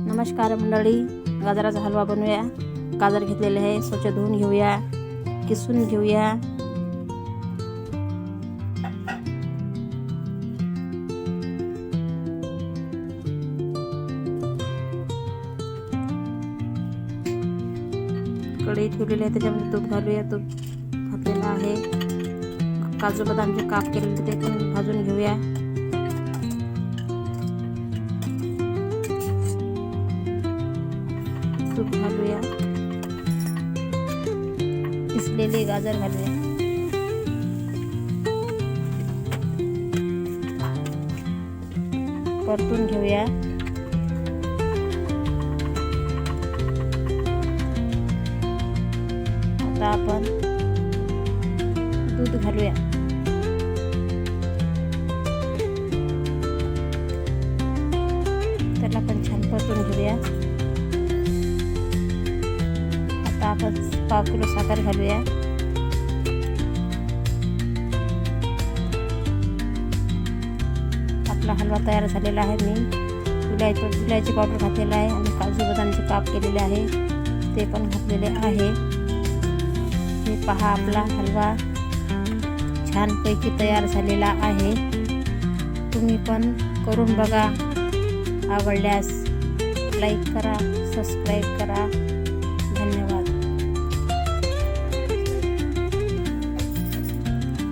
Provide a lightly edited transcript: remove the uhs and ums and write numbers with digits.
नमस्कार मंडळी, गाजराचा हलवा बनवूया। गाजर घेतलेले आहे, स्वच्छ धुवून घेऊया, किसून घेऊया। कढई ठेवलेली आहे, त्याच्यामध्ये तूप घालूया। तूप घातलेलं आहे, काजू बदामचे काप केलेले ते पण भाजून घेऊया। तूप घालूया, किसलेले गाजर घालूया। परतून घेऊया। आता आपण दूध घालूया। त्याला पण छान परतून घेऊया। आता आपण 1/2 किलो साखर घालूया। आपला हलवा तयार झालेला आहे। मी इलायची पावडर घातलेला आहे आणि काजू बदामचे काप केलेले आहे ते पण घातलेले आहे। हे पहा, आपला हलवा छानपैकी तयार झालेला आहे। तुम्ही पण करून बघा। आवडल्यास लाईक करा, सबस्क्राईब करा।